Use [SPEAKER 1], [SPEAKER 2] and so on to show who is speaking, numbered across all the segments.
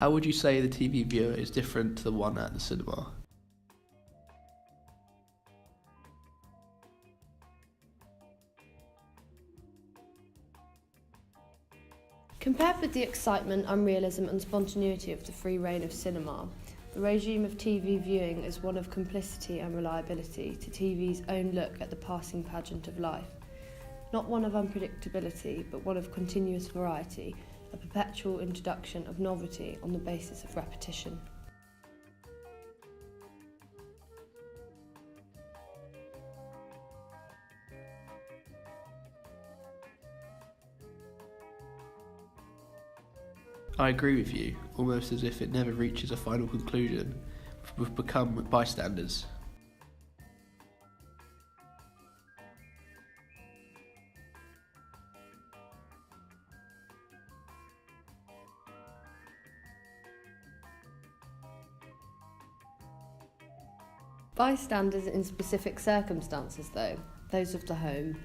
[SPEAKER 1] How would you say the TV viewer is different to the one at the cinema?
[SPEAKER 2] Compared with the excitement, unrealism and spontaneity of the free reign of cinema, the regime of TV viewing is one of complicity and reliability to TV's own look at the passing pageant of life. Not one of unpredictability, but one of continuous variety, a perpetual introduction of novelty on the basis of repetition.
[SPEAKER 1] I agree with you, almost as if it never reaches a final conclusion. We've become bystanders.
[SPEAKER 2] Bystanders in specific circumstances, though, those of the home.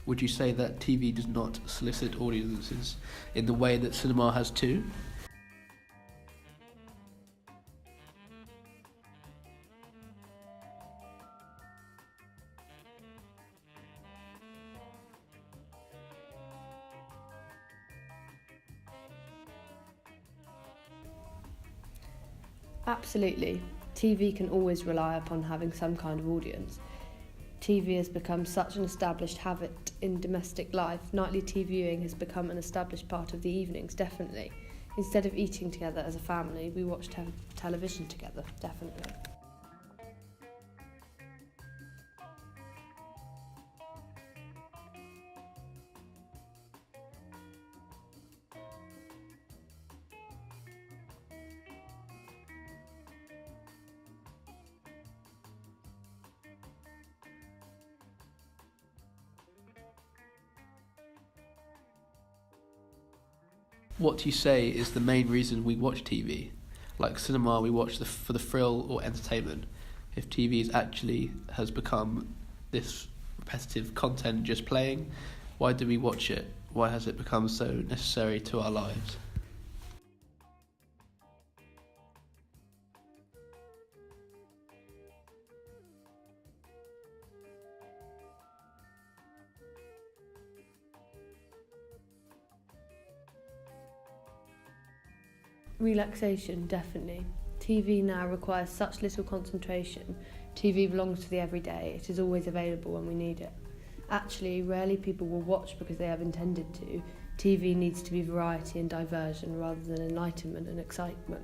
[SPEAKER 1] Would you say that TV does not solicit audiences in the way that cinema has too?
[SPEAKER 2] Absolutely. TV can always rely upon having some kind of audience. TV has become such an established habit in domestic life. Nightly TV viewing has become an established part of the evenings, definitely. Instead of eating together as a family, we watch television together, definitely.
[SPEAKER 1] What do you say is the main reason we watch TV? Like cinema, we watch for the thrill or entertainment. If TV actually has become this repetitive content just playing, why do we watch it? Why has it become so necessary to our lives?
[SPEAKER 2] Relaxation, definitely. TV now requires such little concentration. TV belongs to the everyday. It is always available when we need it. Actually, rarely people will watch because they have intended to. TV needs to be variety and diversion rather than enlightenment and excitement.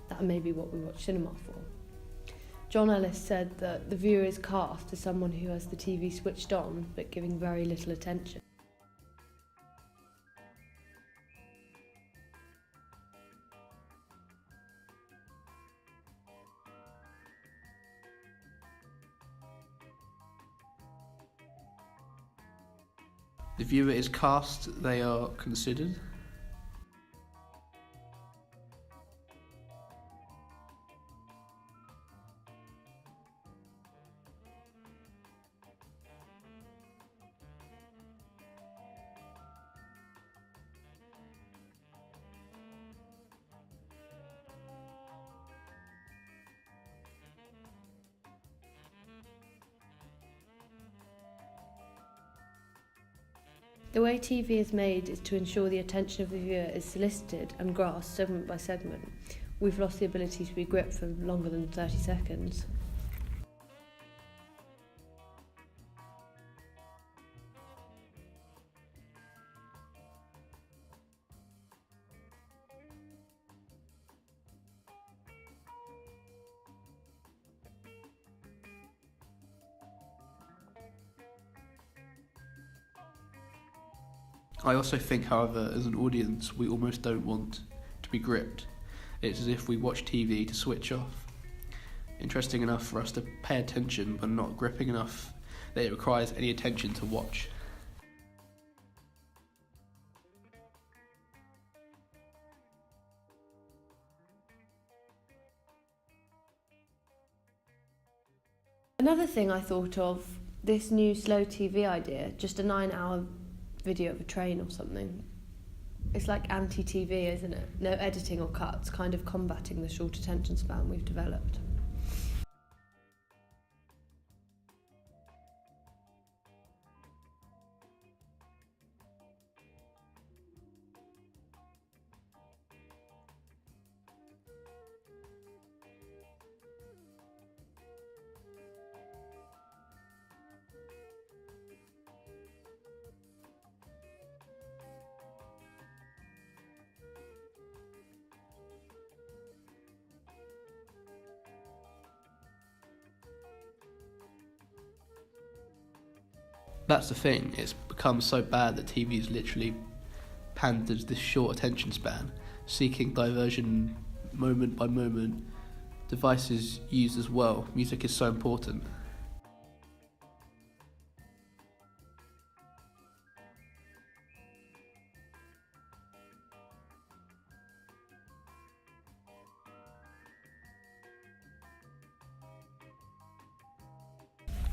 [SPEAKER 2] That may be what we watch cinema for. John Ellis said that the viewer is cast as someone who has the TV switched on but giving very little attention.
[SPEAKER 1] The viewer is cast, they are considered.
[SPEAKER 2] The way TV is made is to ensure the attention of the viewer is solicited and grasped segment by segment. We've lost the ability to be gripped for longer than 30 seconds.
[SPEAKER 1] I also think, however, as an audience, we almost don't want to be gripped. It's as if we watch TV to switch off. Interesting enough for us to pay attention, but not gripping enough that it requires any attention to watch.
[SPEAKER 2] Another thing I thought of, this new slow TV idea, just a 9-hour video of a train or something. It's like anti-TV, isn't it? No editing or cuts, kind of combating the short attention span we've developed.
[SPEAKER 1] That's the thing, it's become so bad that TV is literally pandered this short attention span, seeking diversion moment by moment. Devices used as well. Music is so important.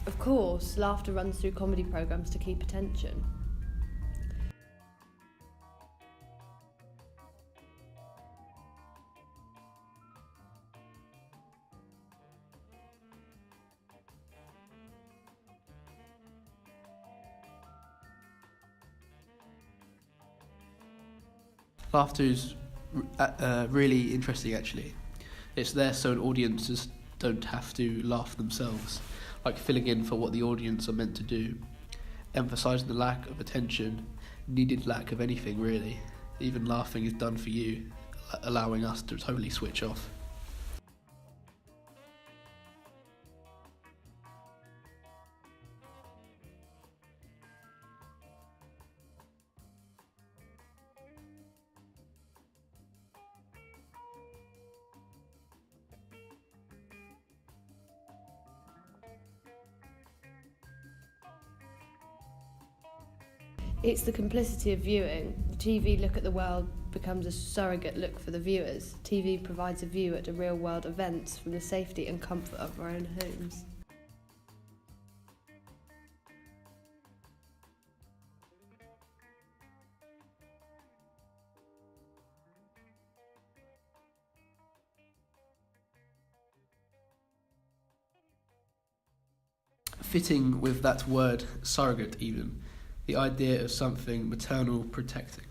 [SPEAKER 2] Of course, laughter runs through comedy programmes to keep attention.
[SPEAKER 1] Laughter is really interesting actually. It's there so audiences don't have to laugh themselves, like filling in for what the audience are meant to do, emphasising the lack of attention, needed lack of anything really. Even laughing is done for you, allowing us to totally switch off.
[SPEAKER 2] It's the complicity of viewing. The TV look at the world becomes a surrogate look for the viewers. TV provides a view at real world events from the safety and comfort of our own homes.
[SPEAKER 1] Fitting with that word, surrogate even, the idea of something maternal protecting.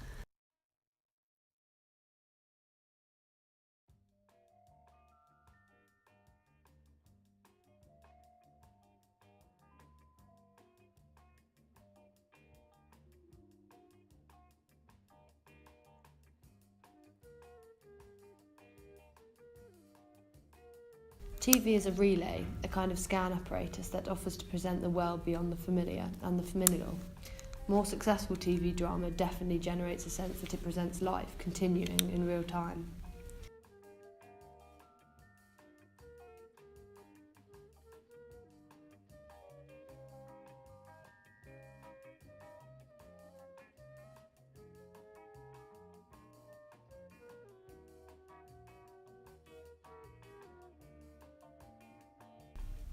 [SPEAKER 2] TV is a relay, a kind of scan apparatus that offers to present the world beyond the familiar and the familial. More successful TV drama definitely generates a sense that it presents life continuing in real time.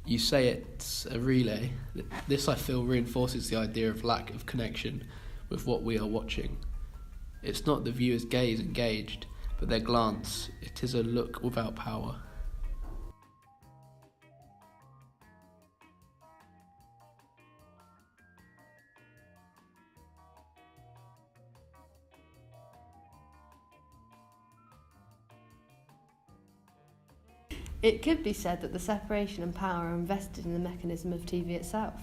[SPEAKER 1] You say it's a relay. This, I feel, reinforces the idea of lack of connection with what we are watching. It's not the viewer's gaze engaged, but their glance. It is a look without power.
[SPEAKER 2] It could be said that the separation and power are invested in the mechanism of TV itself.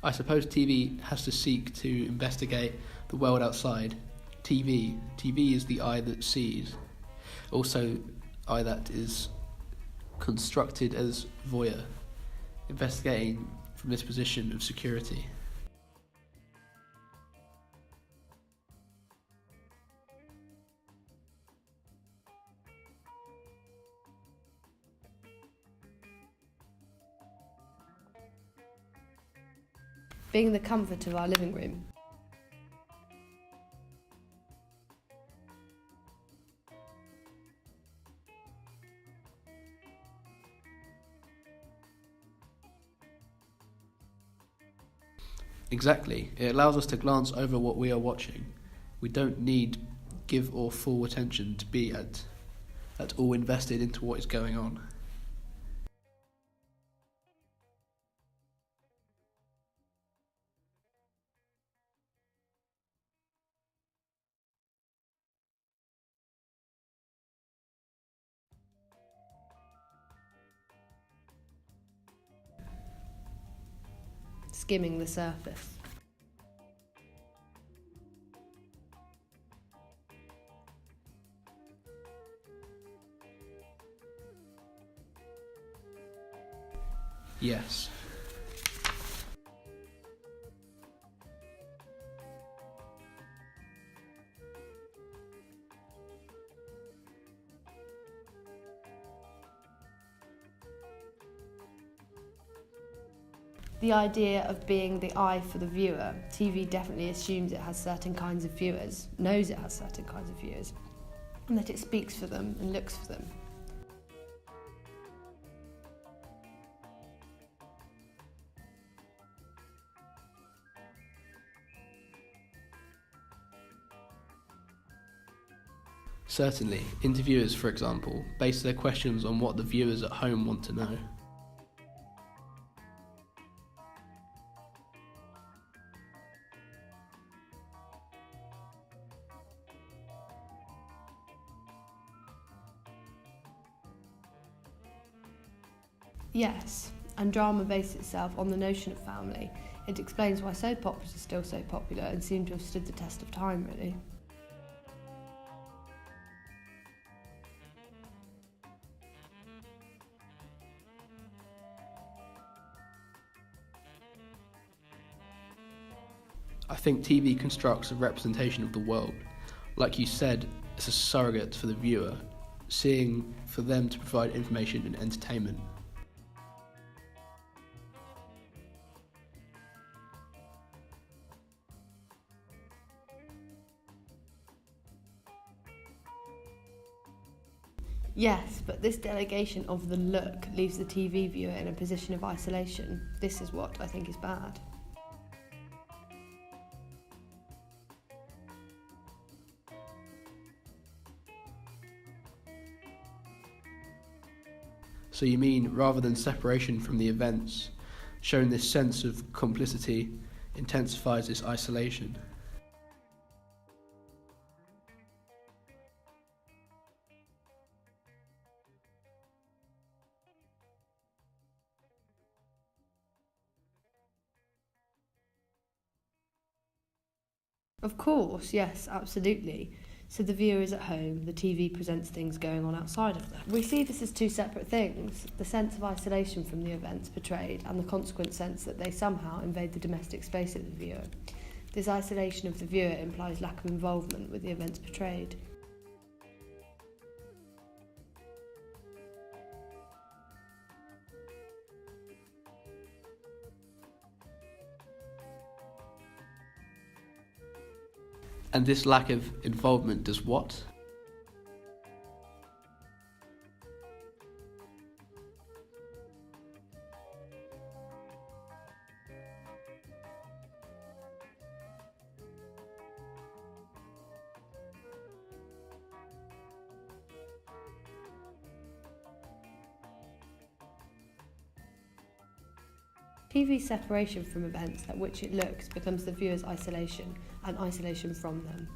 [SPEAKER 1] I suppose TV has to seek to investigate the world outside. TV is the eye that sees. Also, eye that is constructed as voyeur, investigating from this position of security.
[SPEAKER 2] being the comfort of our living room.
[SPEAKER 1] Exactly. It allows us to glance over what we are watching. We don't need give or full attention to be at all invested into what is going on.
[SPEAKER 2] Skimming the surface.
[SPEAKER 1] Yes.
[SPEAKER 2] The idea of being the eye for the viewer. TV definitely assumes it has certain kinds of viewers, knows it has certain kinds of viewers, and that it speaks for them and looks for them.
[SPEAKER 1] Certainly, interviewers, for example, base their questions on what the viewers at home want to know.
[SPEAKER 2] Yes, and drama bases itself on the notion of family. It explains why soap operas are still so popular and seem to have stood the test of time, really.
[SPEAKER 1] I think TV constructs a representation of the world. Like you said, it's a surrogate for the viewer, seeing for them to provide information and entertainment.
[SPEAKER 2] Yes, but this delegation of the look leaves the TV viewer in a position of isolation. This is what I think is bad.
[SPEAKER 1] So you mean, rather than separation from the events, showing this sense of complicity intensifies this isolation?
[SPEAKER 2] Of course, yes, absolutely. So the viewer is at home, the TV presents things going on outside of them. We see this as two separate things, the sense of isolation from the events portrayed and the consequent sense that they somehow invade the domestic space of the viewer. This isolation of the viewer implies lack of involvement with the events portrayed.
[SPEAKER 1] And this lack of involvement does what?
[SPEAKER 2] TV's separation from events at which it looks becomes the viewer's isolation and isolation from them.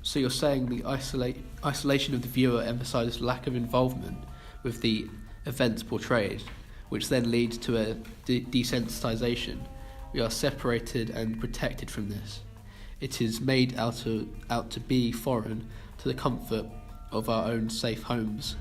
[SPEAKER 1] So you're saying the isolation of the viewer emphasises lack of involvement with the events portrayed, which then leads to a desensitisation. We are separated and protected from this. It is made out to be foreign to the comfort of our own safe homes.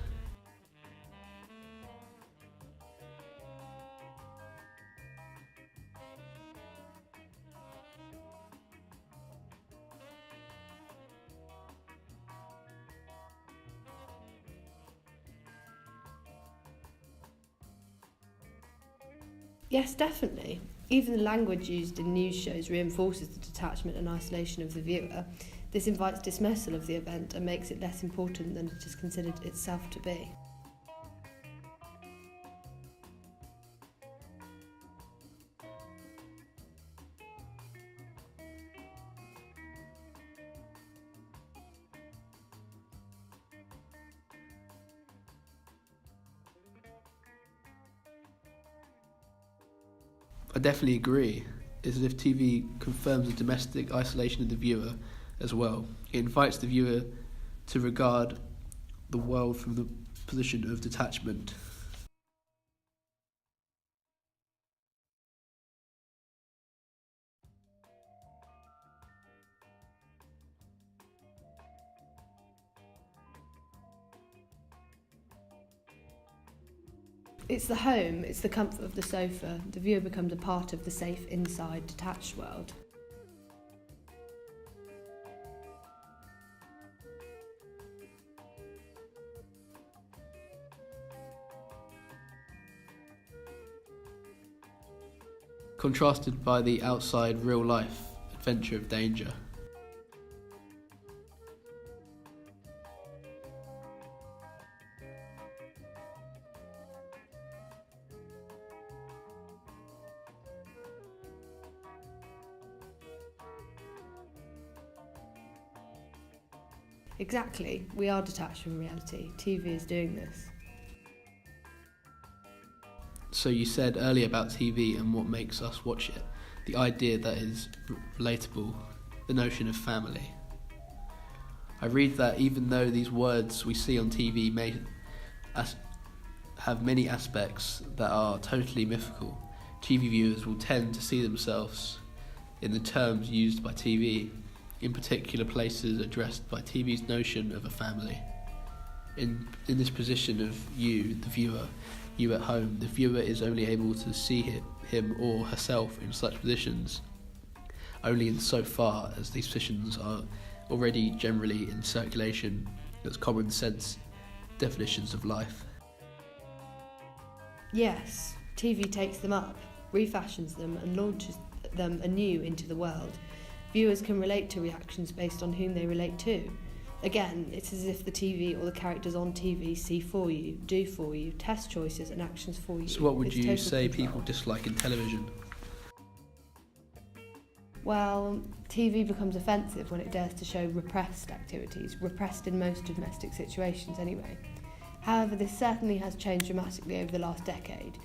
[SPEAKER 2] Yes, definitely. Even the language used in news shows reinforces the detachment and isolation of the viewer. This invites dismissal of the event and makes it less important than it is considered itself to be.
[SPEAKER 1] I definitely agree. It's as if TV confirms the domestic isolation of the viewer as well. It invites the viewer to regard the world from the position of detachment.
[SPEAKER 2] It's the home, it's the comfort of the sofa. The viewer becomes a part of the safe, inside, detached world.
[SPEAKER 1] Contrasted by the outside real life adventure of danger.
[SPEAKER 2] Exactly, we are detached from reality. TV is doing this.
[SPEAKER 1] So you said earlier about TV and what makes us watch it, the idea that is relatable, the notion of family. I read that even though these words we see on TV may have many aspects that are totally mythical, TV viewers will tend to see themselves in the terms used by TV, in particular places addressed by TV's notion of a family. In this position of you, the viewer, you at home, the viewer is only able to see him or herself in such positions only in so far as these positions are already generally in circulation as common sense definitions of life.
[SPEAKER 2] Yes, TV takes them up, refashions them and launches them anew into the world. Viewers can relate to reactions based on whom they relate to. Again, it's as if the TV or the characters on TV see for you, do for you, test choices and actions for you.
[SPEAKER 1] So what would
[SPEAKER 2] It's
[SPEAKER 1] you
[SPEAKER 2] total
[SPEAKER 1] say
[SPEAKER 2] control.
[SPEAKER 1] people dislike in television?
[SPEAKER 2] Well, TV becomes offensive when it dares to show repressed activities, repressed in most domestic situations anyway. However, this certainly has changed dramatically over the last decade.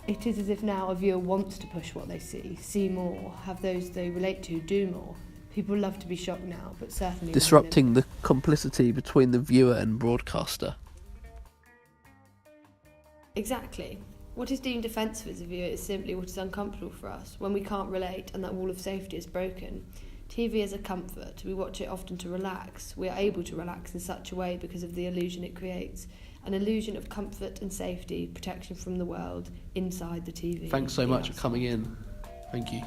[SPEAKER 2] It is as if now a viewer wants to push what they see more, have those they relate to do more. People love to be shocked now, but certainly...
[SPEAKER 1] Disrupting the complicity between the viewer and broadcaster.
[SPEAKER 2] Exactly. What is deemed offensive as a viewer is simply what is uncomfortable for us, when we can't relate and that wall of safety is broken. TV is a comfort. We watch it often to relax. We are able to relax in such a way because of the illusion it creates. An illusion of comfort and safety, protection from the world, inside the TV.
[SPEAKER 1] Thanks so
[SPEAKER 2] the
[SPEAKER 1] much for
[SPEAKER 2] outside.
[SPEAKER 1] coming in. Thank you.